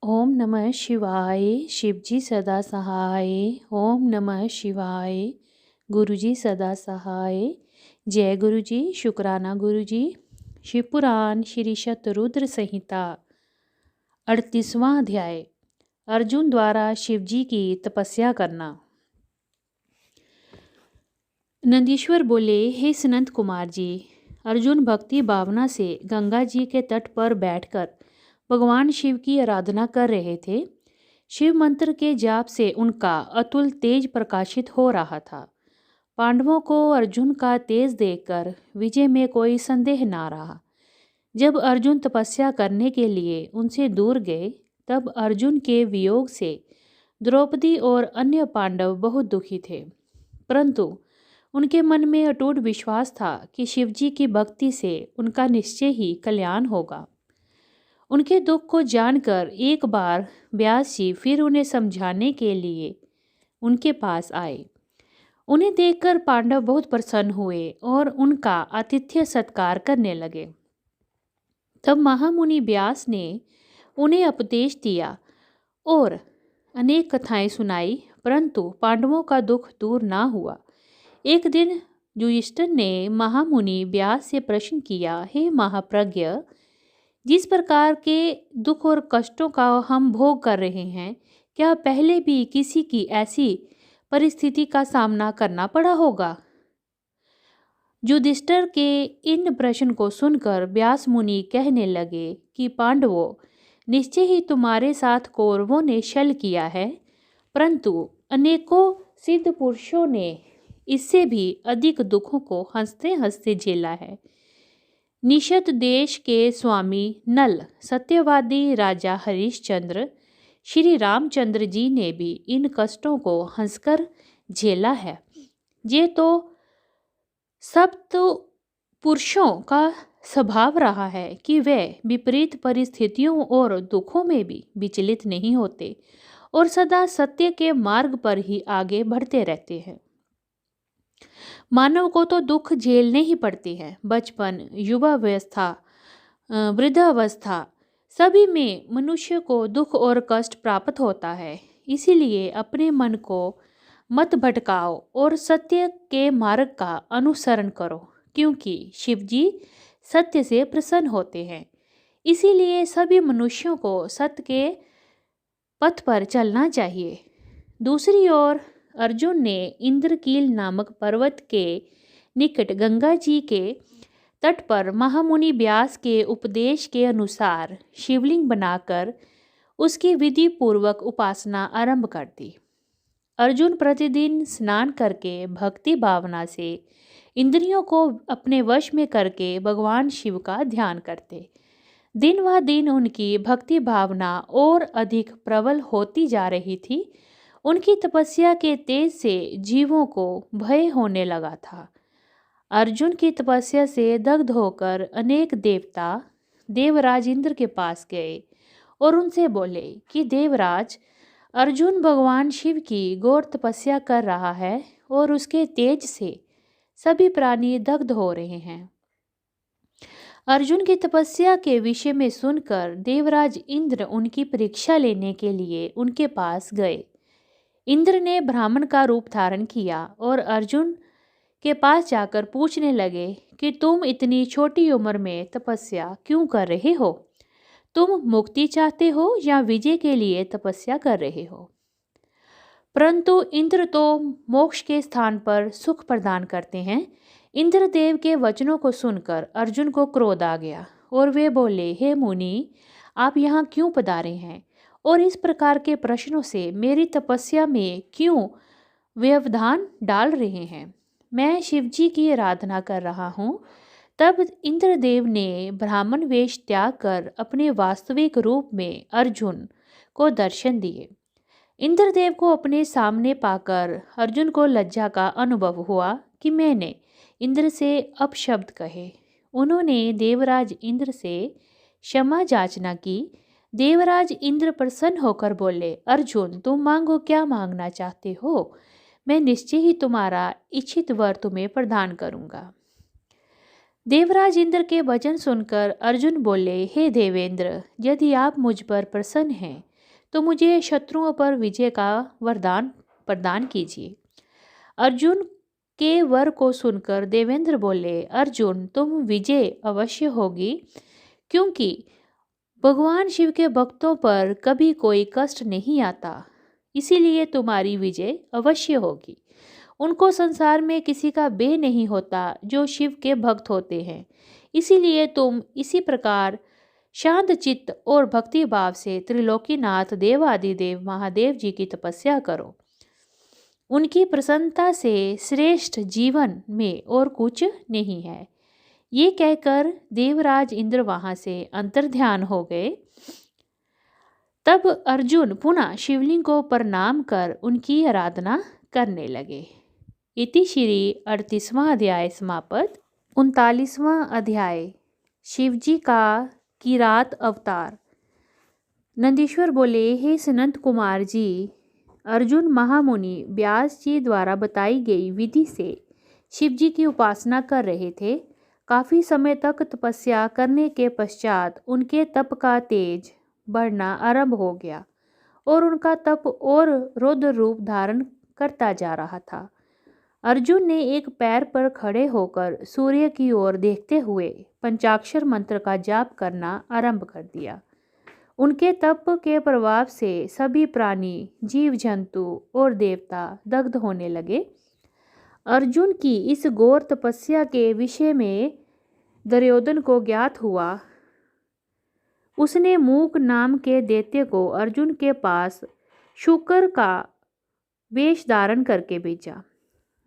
ओम नमः शिवाय। शिवजी सदा सहाय। ओम नमः शिवाय। गुरुजी सदा सहाय। जय गुरुजी। शुक्राना गुरुजी। शिवपुराण श्री शतरुद्र संहिता 38वां अध्याय। अर्जुन द्वारा शिवजी की तपस्या करना। नंदीश्वर बोले, हे सनंत कुमार जी। अर्जुन भक्ति भावना से गंगा जी के तट पर बैठकर भगवान शिव की आराधना कर रहे थे। शिव मंत्र के जाप से उनका अतुल तेज प्रकाशित हो रहा था। पांडवों को अर्जुन का तेज देखकर विजय में कोई संदेह ना रहा। जब अर्जुन तपस्या करने के लिए उनसे दूर गए, तब अर्जुन के वियोग से द्रौपदी और अन्य पांडव बहुत दुखी थे, परंतु उनके मन में अटूट विश्वास था कि शिवजी की भक्ति से उनका निश्चय ही कल्याण होगा। उनके दुख को जानकर एक बार व्यास जी फिर उन्हें समझाने के लिए उनके पास आए। उन्हें देखकर पांडव बहुत प्रसन्न हुए और उनका आतिथ्य सत्कार करने लगे। तब महामुनि व्यास ने उन्हें उपदेश दिया और अनेक कथाएं सुनाई, परंतु पांडवों का दुख दूर ना हुआ। एक दिन युधिष्ठिर ने महामुनि व्यास से प्रश्न किया, हे महाप्रज्ञ, जिस प्रकार के दुख और कष्टों का हम भोग कर रहे हैं, क्या पहले भी किसी की ऐसी परिस्थिति का सामना करना पड़ा होगा? युधिष्ठिर के इन प्रश्न को सुनकर व्यास मुनि कहने लगे कि पांडवों, निश्चय ही तुम्हारे साथ कौरवों ने छल किया है, परंतु अनेकों सिद्ध पुरुषों ने इससे भी अधिक दुखों को हंसते हंसते झेला है। निषद देश के स्वामी नल, सत्यवादी राजा हरिश्चंद्र, श्री रामचंद्र जी ने भी इन कष्टों को हंसकर झेला है। ये तो सप्त पुरुषों का स्वभाव रहा है कि वे विपरीत परिस्थितियों और दुखों में भी विचलित नहीं होते और सदा सत्य के मार्ग पर ही आगे बढ़ते रहते हैं। मानव को तो दुख झेलने ही पड़ते हैं। बचपन, युवावस्था, वृद्धावस्था, सभी में मनुष्य को दुख और कष्ट प्राप्त होता है। इसीलिए अपने मन को मत भटकाओ और सत्य के मार्ग का अनुसरण करो, क्योंकि शिवजी सत्य से प्रसन्न होते हैं। इसीलिए सभी मनुष्यों को सत्य के पथ पर चलना चाहिए। दूसरी ओर अर्जुन ने इंद्रकील नामक पर्वत के निकट गंगा जी के तट पर महामुनि व्यास के उपदेश के अनुसार शिवलिंग बनाकर उसकी विधि पूर्वक उपासना आरंभ कर दी। अर्जुन प्रतिदिन स्नान करके भक्ति भावना से इंद्रियों को अपने वश में करके भगवान शिव का ध्यान करते। दिन व दिन उनकी भक्ति भावना और अधिक प्रबल होती जा रही थी। उनकी तपस्या के तेज से जीवों को भय होने लगा था। अर्जुन की तपस्या से दग्ध होकर अनेक देवता देवराज इंद्र के पास गए और उनसे बोले कि देवराज, अर्जुन भगवान शिव की घोर तपस्या कर रहा है और उसके तेज से सभी प्राणी दग्ध हो रहे हैं। अर्जुन की तपस्या के विषय में सुनकर देवराज इंद्र उनकी परीक्षा लेने के लिए उनके पास गए। इंद्र ने ब्राह्मण का रूप धारण किया और अर्जुन के पास जाकर पूछने लगे कि तुम इतनी छोटी उम्र में तपस्या क्यों कर रहे हो? तुम मुक्ति चाहते हो या विजय के लिए तपस्या कर रहे हो? परंतु इंद्र तो मोक्ष के स्थान पर सुख प्रदान करते हैं। इंद्रदेव के वचनों को सुनकर अर्जुन को क्रोध आ गया और वे बोले, हे मुनि, आप यहाँ क्यों पधारे हैं और इस प्रकार के प्रश्नों से मेरी तपस्या में क्यों व्यवधान डाल रहे हैं? मैं शिवजी की आराधना कर रहा हूँ। तब इंद्रदेव ने ब्राह्मण वेश त्याग कर अपने वास्तविक रूप में अर्जुन को दर्शन दिए। इंद्रदेव को अपने सामने पाकर अर्जुन को लज्जा का अनुभव हुआ कि मैंने इंद्र से अपशब्द कहे। उन्होंने देवराज इंद्र से क्षमा याचना की। देवराज इंद्र प्रसन्न होकर बोले, अर्जुन, तुम मांगो, क्या मांगना चाहते हो? मैं निश्चय ही तुम्हारा इच्छित वर तुम्हें प्रदान करूंगा। देवराज इंद्र के वचन सुनकर अर्जुन बोले, हे देवेंद्र, यदि आप मुझ पर प्रसन्न हैं तो मुझे शत्रुओं पर विजय का वरदान प्रदान कीजिए। अर्जुन के वर को सुनकर देवेंद्र बोले, अर्जुन तुम विजय अवश्य होगी, क्योंकि भगवान शिव के भक्तों पर कभी कोई कष्ट नहीं आता, इसीलिए तुम्हारी विजय अवश्य होगी। उनको संसार में किसी का बे नहीं होता जो शिव के भक्त होते हैं, इसीलिए तुम इसी प्रकार शांत चित्त और भक्ति भाव से त्रिलोकीनाथ देवादिदेव महादेव जी की तपस्या करो। उनकी प्रसन्नता से श्रेष्ठ जीवन में और कुछ नहीं है। ये कहकर देवराज इंद्र वहां से अंतर्ध्यान हो गए। तब अर्जुन पुनः शिवलिंग को प्रणाम कर उनकी आराधना करने लगे। इति श्री 38वां अध्याय समाप्त। 39वां अध्याय शिवजी का किरात अवतार। नंदीश्वर बोले, हे सनंत कुमार जी, अर्जुन महामुनि व्यास जी द्वारा बताई गई विधि से शिवजी की उपासना कर रहे थे। काफ़ी समय तक तपस्या करने के पश्चात उनके तप का तेज बढ़ना आरंभ हो गया और उनका तप और रौद्र रूप धारण करता जा रहा था। अर्जुन ने एक पैर पर खड़े होकर सूर्य की ओर देखते हुए पंचाक्षर मंत्र का जाप करना आरंभ कर दिया। उनके तप के प्रभाव से सभी प्राणी, जीव जंतु और देवता दग्ध होने लगे। अर्जुन की इस घोर तपस्या के विषय में दुर्योधन को ज्ञात हुआ। उसने मूक नाम के दैत्य को अर्जुन के पास शुकर का वेश धारण करके भेजा।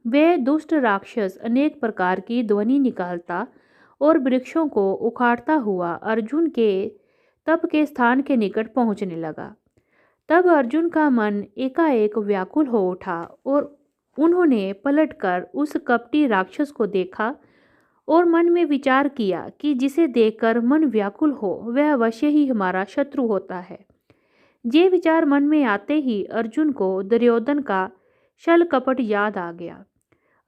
वह दुष्ट राक्षस अनेक प्रकार की ध्वनि निकालता और वृक्षों को उखाड़ता हुआ अर्जुन के तप के स्थान के निकट पहुंचने लगा। तब अर्जुन का मन एकाएक व्याकुल हो उठा और उन्होंने पलटकर उस कपटी राक्षस को देखा और मन में विचार किया कि जिसे देखकर मन व्याकुल हो वह अवश्य ही हमारा शत्रु होता है। ये विचार मन में आते ही अर्जुन को दुर्योधन का छल कपट याद आ गया।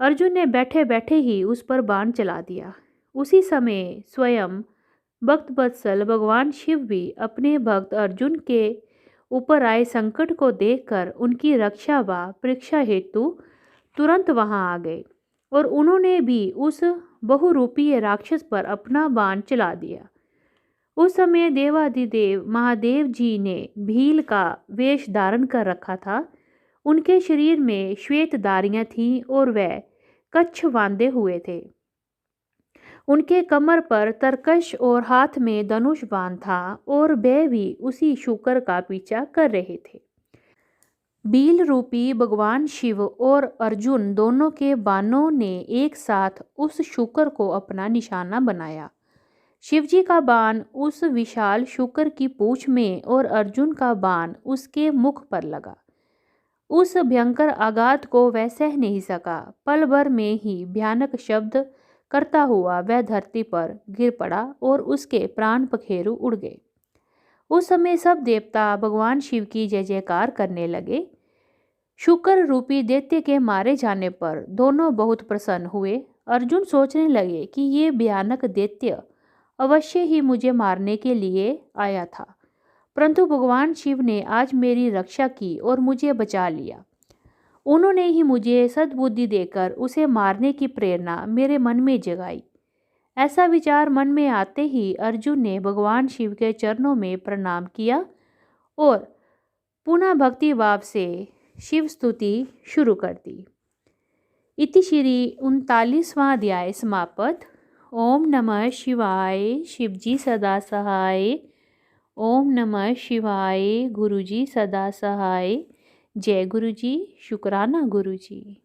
अर्जुन ने बैठे बैठे ही उस पर बाण चला दिया। उसी समय स्वयं भक्त वत्सल भगवान शिव भी अपने भक्त अर्जुन के ऊपर आए संकट को देखकर उनकी रक्षा व परीक्षा हेतु तुरंत वहां आ गए और उन्होंने भी उस बहुरूपीय राक्षस पर अपना बाण चला दिया। उस समय देवादिदेव महादेव जी ने भील का वेश धारण कर रखा था। उनके शरीर में श्वेत धारियां थीं और वह कच्छ बांधे हुए थे। उनके कमर पर तरकश और हाथ में धनुष बाण था और वह भी उसी शुकर का पीछा कर रहे थे। भील रूपी भगवान शिव और अर्जुन दोनों के बाणों ने एक साथ उस शुकर को अपना निशाना बनाया। शिवजी का बाण उस विशाल शुकर की पूंछ में और अर्जुन का बाण उसके मुख पर लगा। उस भयंकर आघात को वह सह नहीं सका। पल भर में ही भयानक शब्द करता हुआ वह धरती पर गिर पड़ा और उसके प्राण पखेरु उड़ गए। उस समय सब देवता भगवान शिव की जय जयकार करने लगे। शुकर रूपी दैत्य के मारे जाने पर दोनों बहुत प्रसन्न हुए। अर्जुन सोचने लगे कि ये भयानक दैत्य अवश्य ही मुझे मारने के लिए आया था, परंतु भगवान शिव ने आज मेरी रक्षा की और मुझे बचा लिया। उन्होंने ही मुझे सद्बुद्धि देकर उसे मारने की प्रेरणा मेरे मन में जगाई। ऐसा विचार मन में आते ही अर्जुन ने भगवान शिव के चरणों में प्रणाम किया और पुनः भक्ति भाव से शिव स्तुति शुरू कर दी। इति श्री 39वां अध्याय समाप्त। ओम नमः शिवाय। शिवजी सदा सहाय। ओम नमः शिवाय। गुरुजी सदा सहाय। जय गुरुजी। शुक्राना गुरुजी।